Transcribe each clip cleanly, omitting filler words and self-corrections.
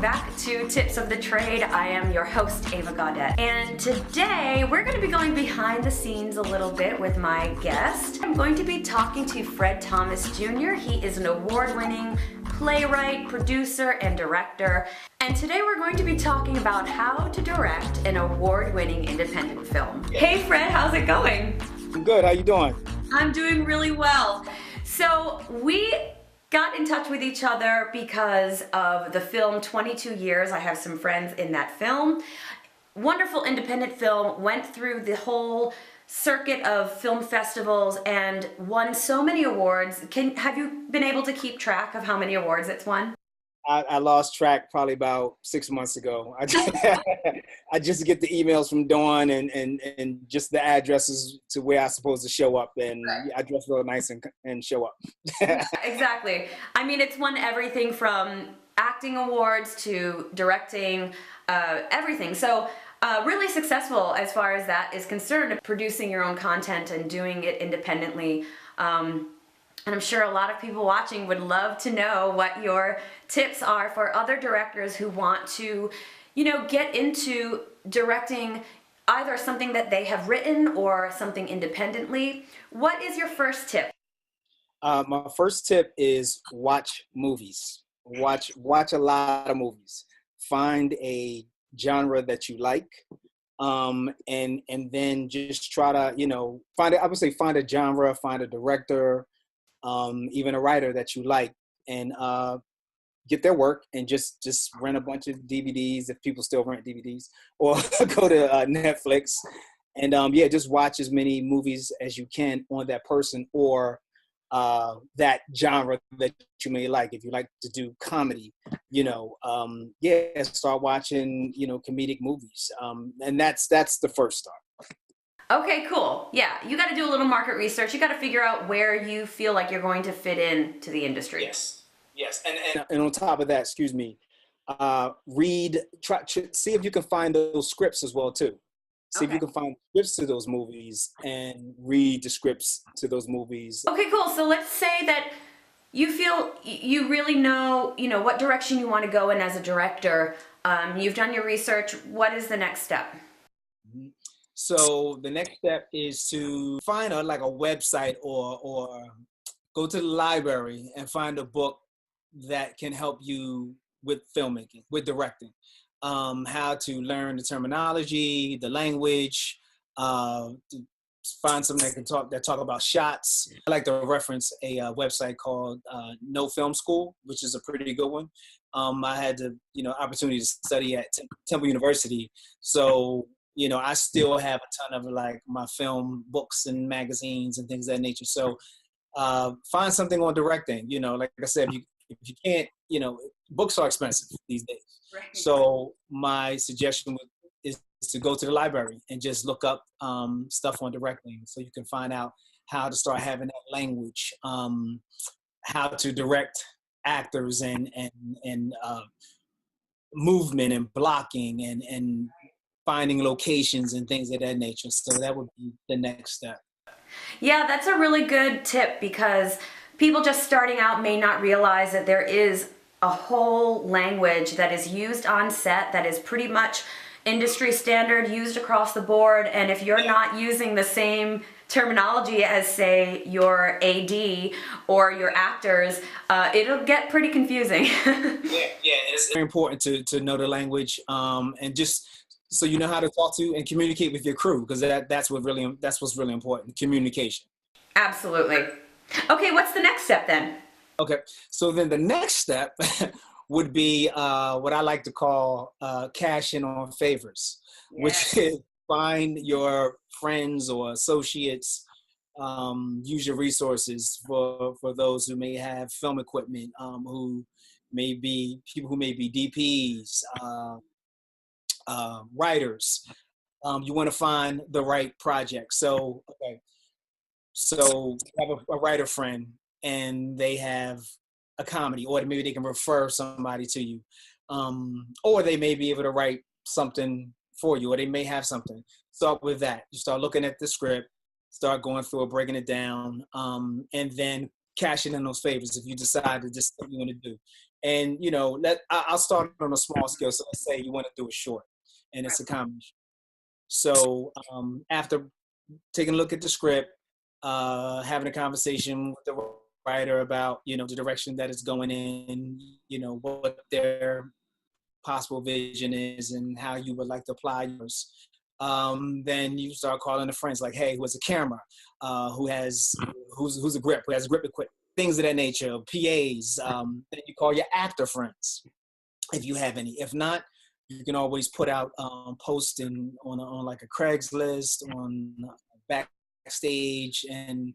welcome back to Tips of the Trade. I am your host, Ava Gaudet. And today we're going to be going behind the scenes a little bit with my guest. I'm going to be talking to Fred Thomas Jr. He is an award-winning playwright, producer, and director. And today we're going to be talking about how to direct an award-winning independent film. Hey Fred, how's it going? I'm good, how you doing? I'm doing really well. So we got in touch with each other because of the film 22 Years. I have some friends in that film. Wonderful independent film, went through the whole circuit of film festivals and won so many awards. Have you been able to keep track of how many awards it's won? I lost track probably about 6 months ago. I just get the emails from Dawn and just the addresses to where I'm supposed to show up, and I dress real nice and show up. Exactly. I mean, it's won everything from acting awards to directing, everything. So really successful as far as that is concerned, producing your own content and doing it independently. And I'm sure a lot of people watching would love to know what your tips are for other directors who want to, get into directing either something that they have written or something independently. What is your first tip? My first tip is watch movies. Watch a lot of movies. Find a genre that you like. And then just try to, find a genre, find a director, even a writer that you like, and get their work and just rent a bunch of DVDs if people still rent DVDs, or go to Netflix and just watch as many movies as you can on that person or that genre that you may like. If you like to do comedy, start watching comedic movies, and that's the first start. Okay, cool. Yeah, you got to do a little market research. You got to figure out where you feel like you're going to fit in to the industry. Yes. And on top of that, see if you can find those scripts as well too. See if you can find scripts to those movies and read the scripts to those movies. Okay, cool. So let's say that you feel you really know, what direction you want to go in as a director. You've done your research. What is the next step? Mm-hmm. So the next step is to find a website or go to the library and find a book that can help you with filmmaking, with directing, how to learn the terminology, the language, to find something that talk about shots. I like to reference a website called No Film School, which is a pretty good one. I had the opportunity to study at Temple University, so I still have a ton of my film books and magazines and things of that nature. So find something on directing. Like I said, if you can't, books are expensive these days. Right. So my suggestion is to go to the library and just look up stuff on directing, so you can find out how to start having that language, how to direct actors and movement and blocking and finding locations and things of that nature. So that would be the next step. Yeah, that's a really good tip, because people just starting out may not realize that there is a whole language that is used on set that is pretty much industry standard, used across the board. And if you're not using the same terminology as, say, your AD or your actors, it'll get pretty confusing. It's very important to know the language, and just so you know how to talk to and communicate with your crew, because that's what's really important, communication. Absolutely. Okay, what's the next step then? Okay, so then the next step would be what I like to call cash in on favors, which is find your friends or associates, use your resources for those who may have film equipment, who may be people who may be DPs, writers. You want to find the right project. So you have a writer friend and they have a comedy, or maybe they can refer somebody to you, or they may be able to write something for you, or they may have something. Start with that. You start looking at the script, start going through it, breaking it down, and then cashing in those favors if you decide to just what you want to do. And I'll start on a small scale. So let's say you want to do a short, and it's a comedy. So after taking a look at the script, having a conversation with the writer about the direction that it's going in, what their possible vision is, and how you would like to apply yours. Then you start calling the friends, like, hey, who has a camera, who's a grip, who has grip equipment, things of that nature, PAs. Then you call your actor friends, if you have any. If not, you can always put out posting on like a Craigslist, on backstage. And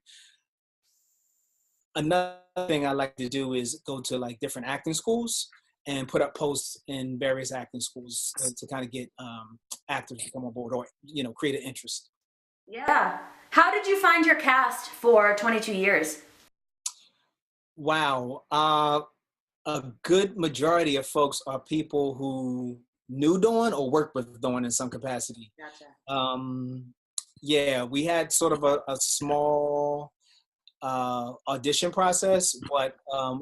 another thing I like to do is go to like different acting schools and put up posts in various acting schools to kind of get actors to come on board, or create an interest. Yeah. How did you find your cast for 22 years? Wow. A good majority of folks are people who knew Dawn or worked with Dawn in some capacity. Gotcha. Yeah, we had sort of a small audition process, but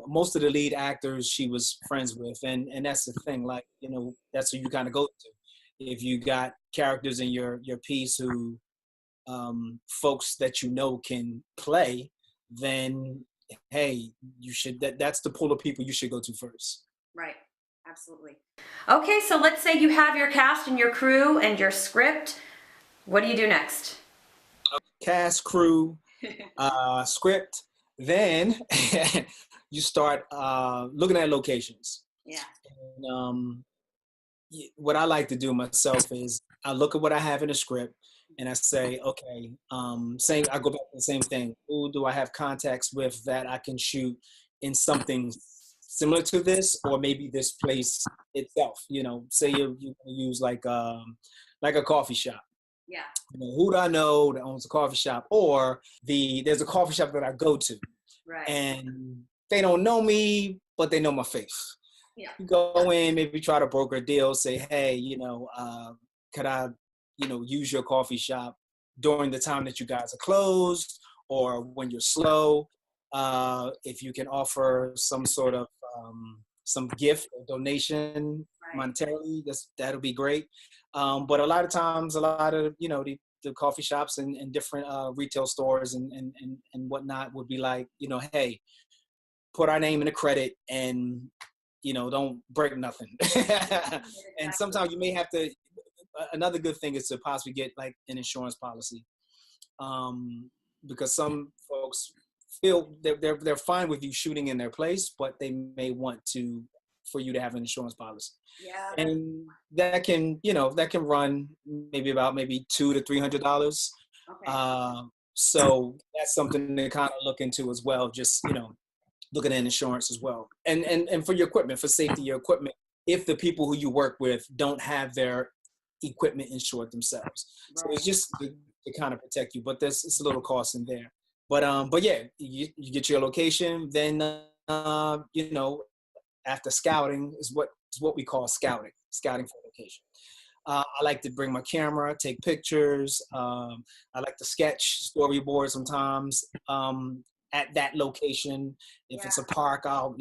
most of the lead actors she was friends with, and that's the thing. Like, that's who you kind of go to. If you got characters in your piece who folks that can play, then hey, you should. That's the pool of people you should go to first. Right. Absolutely. Okay, so let's say you have your cast and your crew and your script. What do you do next? Cast, crew, script. Then you start looking at locations. Yeah. And, what I like to do myself is I look at what I have in the script, and I say, okay, I go back to the same thing. Who do I have contacts with that I can shoot in something similar to this, or maybe this place itself? Say you use like a coffee shop. Yeah. Who do I know that owns a coffee shop? Or there's a coffee shop that I go to, Right. and they don't know me, but they know my face. Yeah. You go in, maybe try to broker a deal, say, hey, could I, use your coffee shop during the time that you guys are closed, or when you're slow. If you can offer some sort of some gift or donation monetarily, that'll be great. But a lot of times, a lot of the coffee shops and different retail stores and whatnot would be like, hey, put our name in the credit, and don't break nothing. And sometimes you may have to. Another good thing is to possibly get like an insurance policy, because some folks feel they're fine with you shooting in their place, but they may want for you to have an insurance policy. Yeah. And that can run maybe $200 to $300. Okay. So that's something to kind of look into as well. Just looking at insurance as well, and for your equipment, for safety, your equipment. If the people who you work with don't have their equipment insured themselves, so it's just to kind of protect you. But it's a little cost in there. But yeah, you get your location, then after scouting is what we call scouting for location. I like to bring my camera, take pictures. I like to sketch, storyboard sometimes at that location. If it's a park, I'll,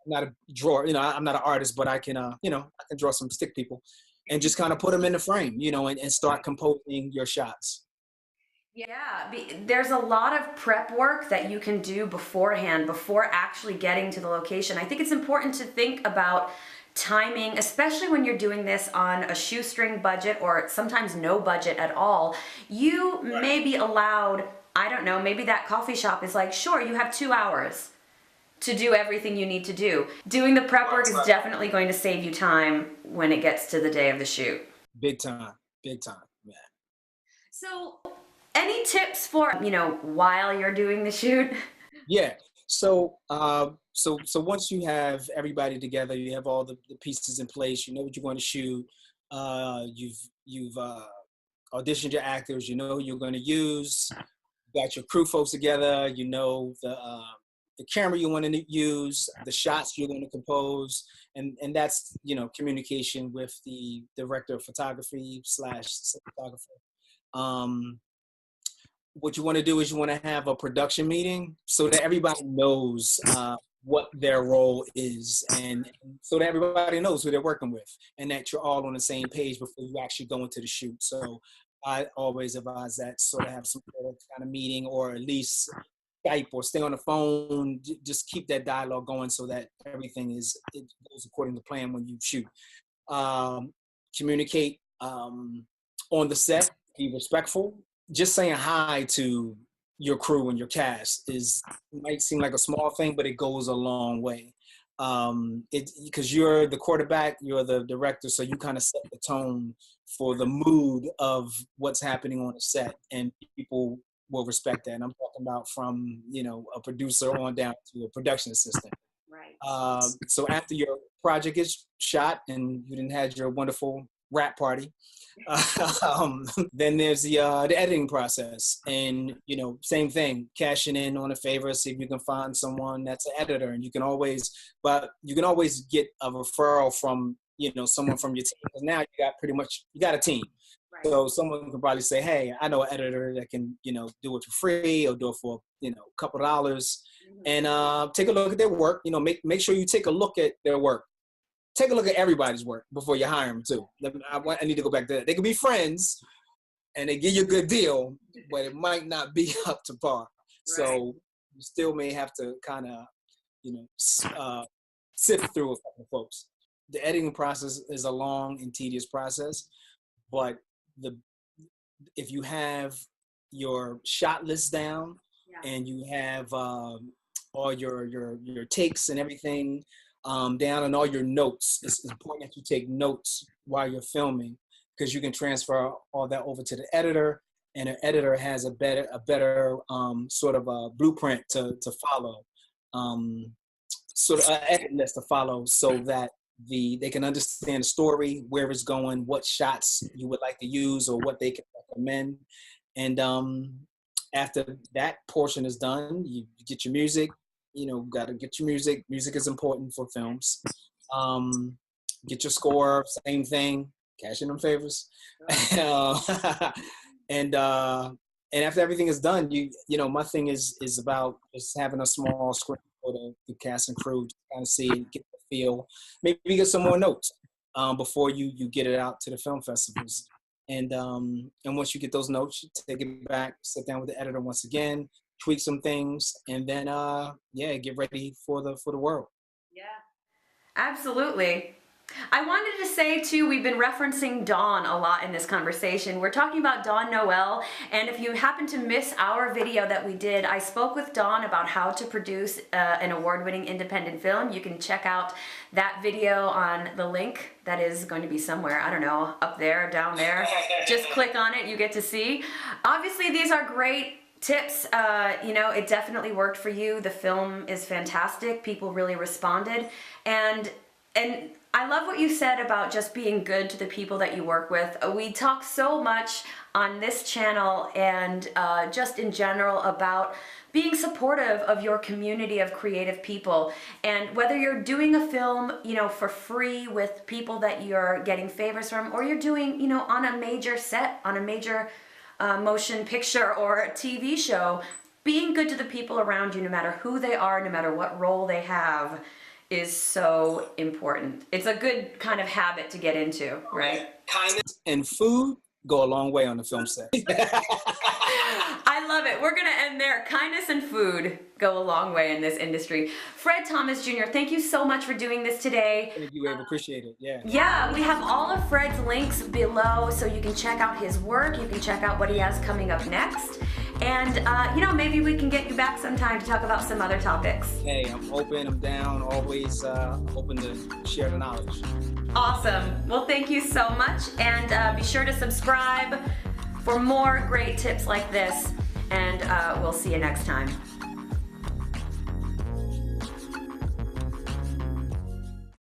not a drawer, I'm not an artist, but I can, I can draw some stick people and just kind of put them in the frame, and start composing your shots. Yeah, there's a lot of prep work that you can do beforehand, before actually getting to the location. I think it's important to think about timing, especially when you're doing this on a shoestring budget or sometimes no budget at all. You may be allowed, I don't know, maybe that coffee shop is like, sure, you have 2 hours to do everything you need to do. Doing the prep work is definitely going to save you time when it gets to the day of the shoot. Big time, man. So, any tips for, while you're doing the shoot? Yeah. So once you have everybody together, you have all the pieces in place, you know what you're going to shoot, you've auditioned your actors, you know who you're going to use, you got your crew folks together, the camera you want to use, the shots you're going to compose, and that's communication with the director of photography / cinematographer. What you want to do is you want to have a production meeting so that everybody knows what their role is, and so that everybody knows who they're working with, and that you're all on the same page before you actually go into the shoot. So I always advise that sort of have some kind of meeting, or at least Skype or stay on the phone. Just keep that dialogue going so that everything it goes according to plan when you shoot. Communicate on the set. Be respectful. Just saying hi to your crew and your cast might seem like a small thing, but it goes a long way. Because you're the quarterback, you're the director, so you kind of set the tone for the mood of what's happening on the set, and people will respect that. And I'm talking about from, a producer on down to a production assistant. Right. So after your project is shot and you didn't have your wonderful rap party, then there's the editing process, and same thing, cashing in on a favor, see if you can find someone that's an editor, and you can always get a referral from someone from your team, because now you got a team. Right. So someone can probably say, hey, I know an editor that can do it for free, or do it for a couple of dollars. Mm-hmm. And take a look at their work. Make sure you take a look at their work. Take a look at everybody's work before you hire them too. I need to go back to that. They could be friends and they give you a good deal, but it might not be up to par. Right. So you still may have to kind of, sift through a couple of folks. The editing process is a long and tedious process, but if you have your shot list down, yeah, and you have all your takes and everything down, and all your notes, it's important that you take notes while you're filming, because you can transfer all that over to the editor, and an editor has a better sort of a blueprint to follow, sort of an edit list to follow, so that they can understand the story, where it's going, what shots you would like to use, or what they can recommend. And after that portion is done, you get your music. Got to get your music. Music is important for films. Get your score, same thing. Cash in them favors. And after everything is done, my thing is about just having a small screen for the cast and crew to kind of see and get the feel. Maybe get some more notes before you get it out to the film festivals. And once you get those notes, you take it back, sit down with the editor once again, tweak some things, and then get ready for the world. Yeah, absolutely. I wanted to say too, we've been referencing Dawn a lot in this conversation. We're talking about Dawn Noel, and if you happen to miss our video that we did, I spoke with Dawn about how to produce an award-winning independent film. You can check out that video on the link that is going to be somewhere, I don't know, up there, down there. Just click on it, you get to see. Obviously, these are great tips. It definitely worked for you. The film is fantastic. People really responded, and I love what you said about just being good to the people that you work with. We talk so much on this channel and just in general about being supportive of your community of creative people. And whether you're doing a film, for free with people that you're getting favors from, or you're doing, on a major set, on a major motion picture or a TV show, being good to the people around you, no matter who they are, no matter what role they have, is so important. It's a good kind of habit to get into, right? Kindness and food go a long way on the film set. I love it. We're gonna end there. Kindness and food go a long way in this industry. Fred Thomas Jr., thank you so much for doing this today. Thank you, Ava. Appreciate it. Yeah. Yeah, we have all of Fred's links below, so you can check out his work. You can check out what he has coming up next. And, maybe we can get you back sometime to talk about some other topics. Hey, I'm open, I'm down, always open to share the knowledge. Awesome. Well, thank you so much. And be sure to subscribe for more great tips like this. And we'll see you next time.